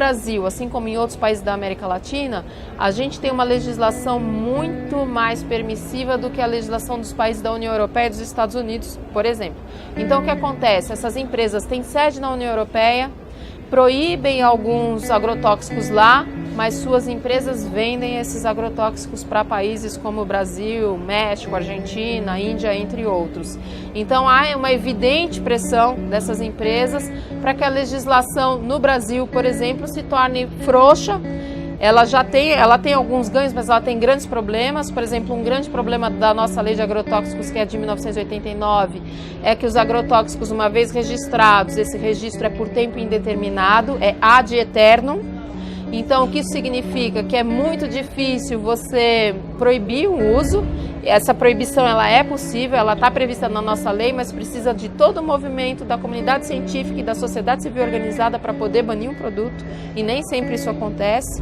Brasil, assim como em outros países da América Latina, a gente tem uma legislação muito mais permissiva do que a legislação dos países da União Europeia e dos Estados Unidos, por exemplo. Então, o que acontece? Essas empresas têm sede na União Europeia, proíbem alguns agrotóxicos lá, mas suas empresas vendem esses agrotóxicos para países como o Brasil, México, Argentina, Índia, entre outros. Então há uma evidente pressão dessas empresas para que a legislação no Brasil, por exemplo, se torne frouxa. Ela tem alguns ganhos, mas ela tem grandes problemas. Por exemplo, um grande problema da nossa lei de agrotóxicos, que é de 1989, é que os agrotóxicos, uma vez registrados, esse registro é por tempo indeterminado, é ad aeternum. Então, o que isso significa? Que é muito difícil você proibir o uso. Essa proibição ela é possível, ela está prevista na nossa lei, mas precisa de todo o movimento da comunidade científica e da sociedade civil organizada para poder banir um produto, e nem sempre isso acontece.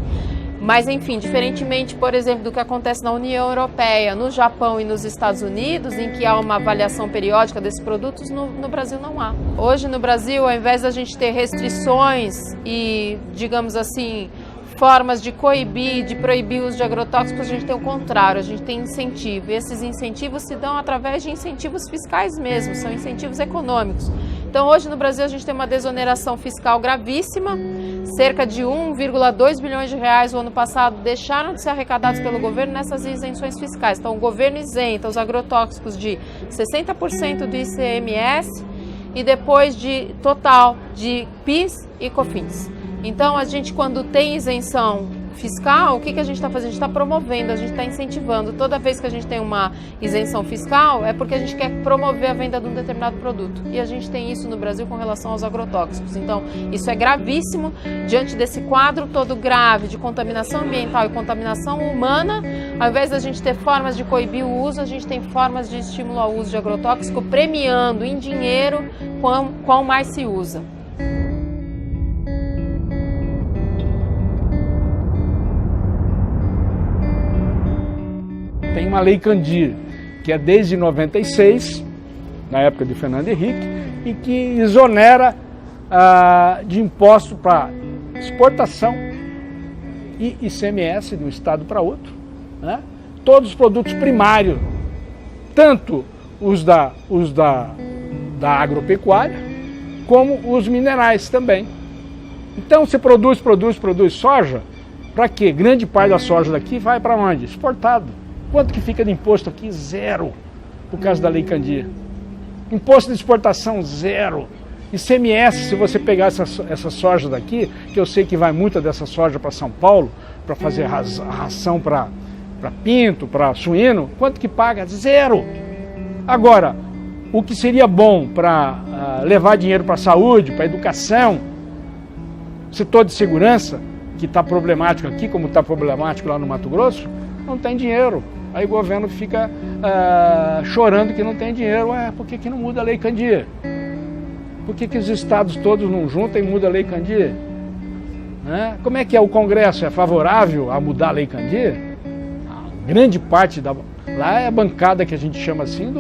Mas, enfim, diferentemente, por exemplo, do que acontece na União Europeia, no Japão e nos Estados Unidos, em que há uma avaliação periódica desses produtos, no Brasil não há. Hoje, no Brasil, ao invés da gente ter restrições e, digamos assim, formas de coibir, de proibir o uso de agrotóxicos, a gente tem o contrário, a gente tem incentivo. E esses incentivos se dão através de incentivos fiscais mesmo, são incentivos econômicos. Então, hoje no Brasil, a gente tem uma desoneração fiscal gravíssima, cerca de 1,2 bilhões de reais o ano passado deixaram de ser arrecadados pelo governo nessas isenções fiscais. Então, o governo isenta os agrotóxicos de 60% do ICMS e depois de total de PIS e COFINS. Então, a gente, quando tem isenção fiscal, o que a gente está fazendo? A gente está promovendo, a gente está incentivando. Toda vez que a gente tem uma isenção fiscal, é porque a gente quer promover a venda de um determinado produto. E a gente tem isso no Brasil com relação aos agrotóxicos. Então, isso é gravíssimo. Diante desse quadro todo grave de contaminação ambiental e contaminação humana, ao invés da gente ter formas de coibir o uso, a gente tem formas de estímulo ao uso de agrotóxico, premiando em dinheiro quão mais se usa. Tem uma lei Candir, que é desde 96, na época de Fernando Henrique, e que exonera de imposto para exportação e ICMS de um estado para outro, né? Todos os produtos primários, tanto os da agropecuária, como os minerais também. Então, se produz soja, para quê? Grande parte da soja daqui vai para onde? Exportado. Quanto que fica de imposto aqui? Zero, por causa da lei Candir. Imposto de exportação, zero. ICMS, se você pegar essa soja daqui, que eu sei que vai muita dessa soja para São Paulo, para fazer ração para pinto, para suíno, quanto que paga? Zero. Agora, o que seria bom para levar dinheiro para a saúde, para a educação, setor de segurança, que está problemático aqui, como está problemático lá no Mato Grosso, não tem dinheiro. Aí o governo fica chorando que não tem dinheiro. Por que não muda a lei Candir? Por que os estados todos não juntam e mudam a lei Candir? Como é que é o Congresso? É favorável a mudar a lei Candir? Grande parte lá é a bancada que a gente chama assim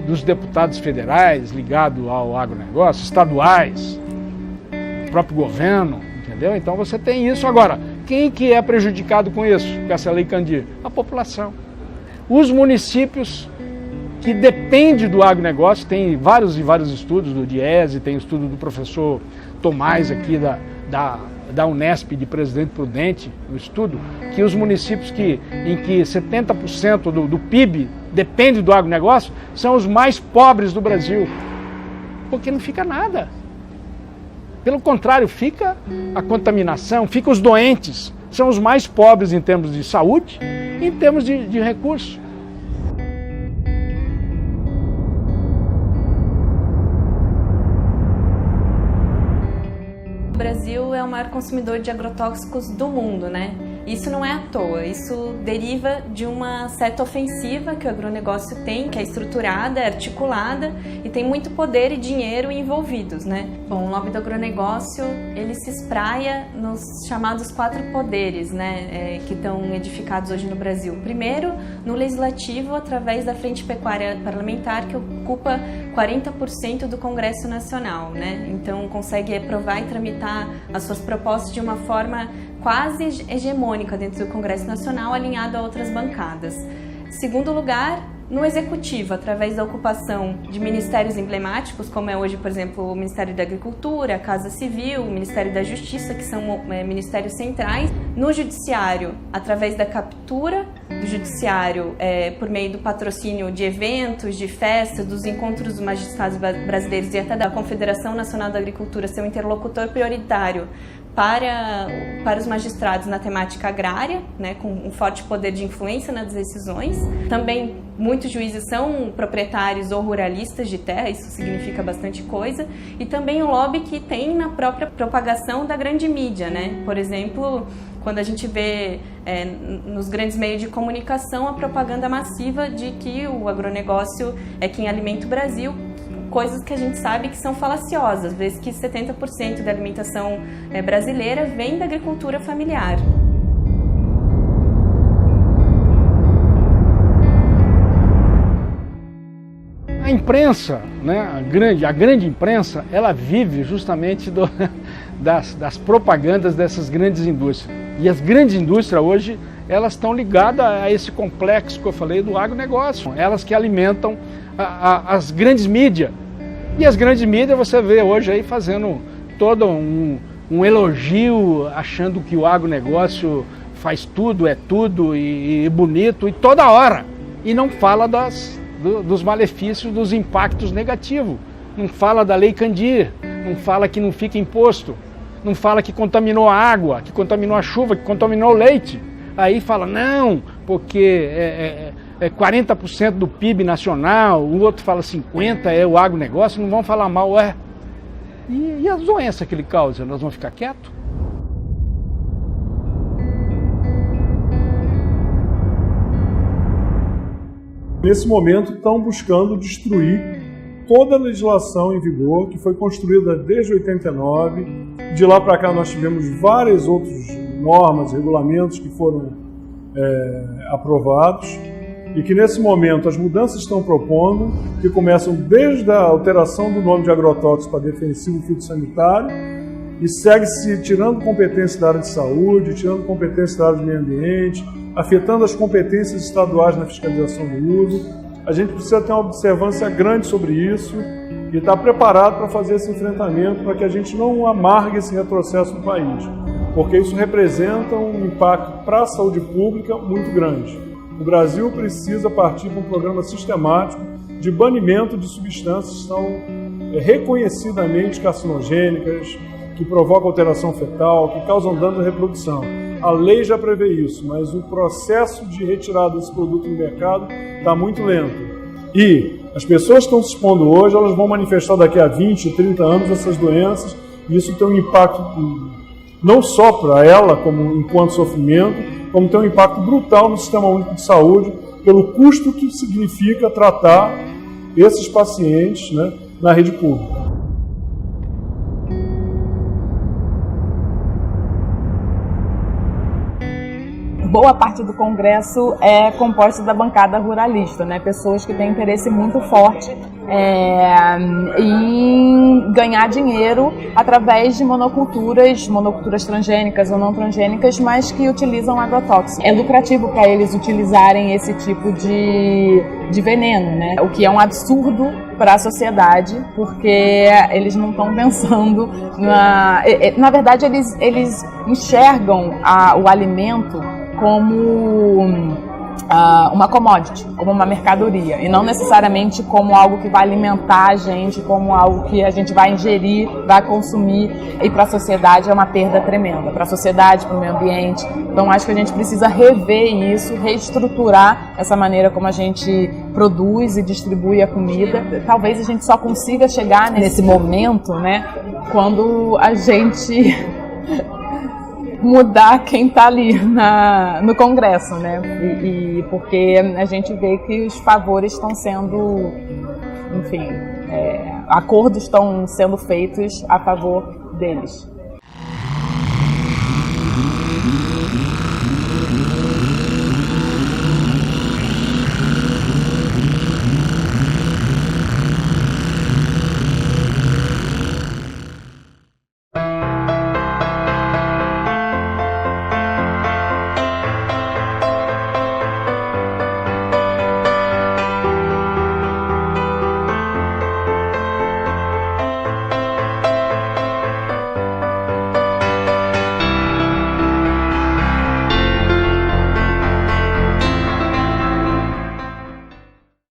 dos deputados federais ligados ao agronegócio, estaduais, o próprio governo, entendeu? Então você tem isso. Agora, quem que é prejudicado com isso, com essa lei Candir? A população. Os municípios que dependem do agronegócio, tem vários estudos do Diese, tem estudo do professor Tomás aqui da Unesp, de Presidente Prudente, o estudo, que os municípios em que 70% do PIB depende do agronegócio são os mais pobres do Brasil, porque não fica nada. Pelo contrário, fica a contaminação, fica os doentes, são os mais pobres em termos de saúde e em termos de recursos. O Brasil é o maior consumidor de agrotóxicos do mundo, né? Isso não é à toa, isso deriva de uma certa ofensiva que o agronegócio tem, que é estruturada, é articulada e tem muito poder e dinheiro envolvidos, né? Bom, o lobby do agronegócio, ele se espraia nos chamados 4 poderes, né, que estão edificados hoje no Brasil. Primeiro, no legislativo, através da Frente Pecuária Parlamentar, que ocupa 40% do Congresso Nacional, né? Então, consegue aprovar e tramitar as suas propostas de uma forma quase hegemônica dentro do Congresso Nacional, alinhado a outras bancadas. Segundo lugar, no Executivo, através da ocupação de ministérios emblemáticos, como é hoje, por exemplo, o Ministério da Agricultura, a Casa Civil, o Ministério da Justiça, que são ministérios centrais. No Judiciário, através da captura do Judiciário, por meio do patrocínio de eventos, de festas, dos encontros dos magistrados brasileiros e até da Confederação Nacional da Agricultura, ser um interlocutor prioritário para os magistrados na temática agrária, né, com um forte poder de influência nas decisões. Também muitos juízes são proprietários ou ruralistas de terra, isso significa bastante coisa. E também o lobby que tem na própria propagação da grande mídia, né? Por exemplo, quando a gente vê nos grandes meios de comunicação a propaganda massiva de que o agronegócio é quem alimenta o Brasil, coisas que a gente sabe que são falaciosas, vez que 70% da alimentação brasileira vem da agricultura familiar. A imprensa, né, a grande imprensa, ela vive justamente das propagandas dessas grandes indústrias. E as grandes indústrias hoje, elas estão ligadas a esse complexo que eu falei do agronegócio. Elas que alimentam as grandes mídias. E as grandes mídias você vê hoje aí fazendo todo um elogio, achando que o agronegócio faz tudo, é tudo e bonito e toda hora. E não fala dos malefícios, dos impactos negativos. Não fala da Lei Candir, não fala que não fica imposto, não fala que contaminou a água, que contaminou a chuva, que contaminou o leite. Aí fala, não, porque é 40% do PIB nacional, o outro fala 50%, é o agronegócio, não vão falar mal, E as doenças que ele causa, nós vamos ficar quietos? Nesse momento estão buscando destruir toda a legislação em vigor, que foi construída desde 89. De lá para cá nós tivemos várias outras normas, regulamentos que foram aprovados e que nesse momento as mudanças estão propondo, que começam desde a alteração do nome de agrotóxico para defensivo fitossanitário e segue-se tirando competência da área de saúde, tirando competência da área de meio ambiente, afetando as competências estaduais na fiscalização do uso. A gente precisa ter uma observância grande sobre isso e estar preparado para fazer esse enfrentamento para que a gente não amargue esse retrocesso no país, porque isso representa um impacto para a saúde pública muito grande. O Brasil precisa partir para um programa sistemático de banimento de substâncias que são reconhecidamente carcinogênicas, que provocam alteração fetal, que causam dano à reprodução. A lei já prevê isso, mas o processo de retirada desse produto no mercado está muito lento. E as pessoas que estão se expondo hoje, elas vão manifestar daqui a 20, 30 anos essas doenças, e isso tem um impacto não só para ela, como enquanto sofrimento, como tem um impacto brutal no Sistema Único de Saúde, pelo custo que significa tratar esses pacientes, né, na rede pública. Boa parte do Congresso é composta da bancada ruralista, né? Pessoas que têm interesse muito forte em ganhar dinheiro através de monoculturas transgênicas ou não transgênicas, mas que utilizam agrotóxicos. É lucrativo para eles utilizarem esse tipo de veneno, né? O que é um absurdo para a sociedade, porque eles não estão pensando na verdade, eles enxergam o alimento como uma commodity, como uma mercadoria, e não necessariamente como algo que vai alimentar a gente, como algo que a gente vai ingerir, vai consumir, e para a sociedade é uma perda tremenda, para a sociedade, para o meio ambiente. Então acho que a gente precisa rever isso, reestruturar essa maneira como a gente produz e distribui a comida. Talvez a gente só consiga chegar nesse momento, né, quando a gente mudar quem está ali no Congresso, né? E porque a gente vê que os favores estão sendo, enfim, acordos estão sendo feitos a favor deles.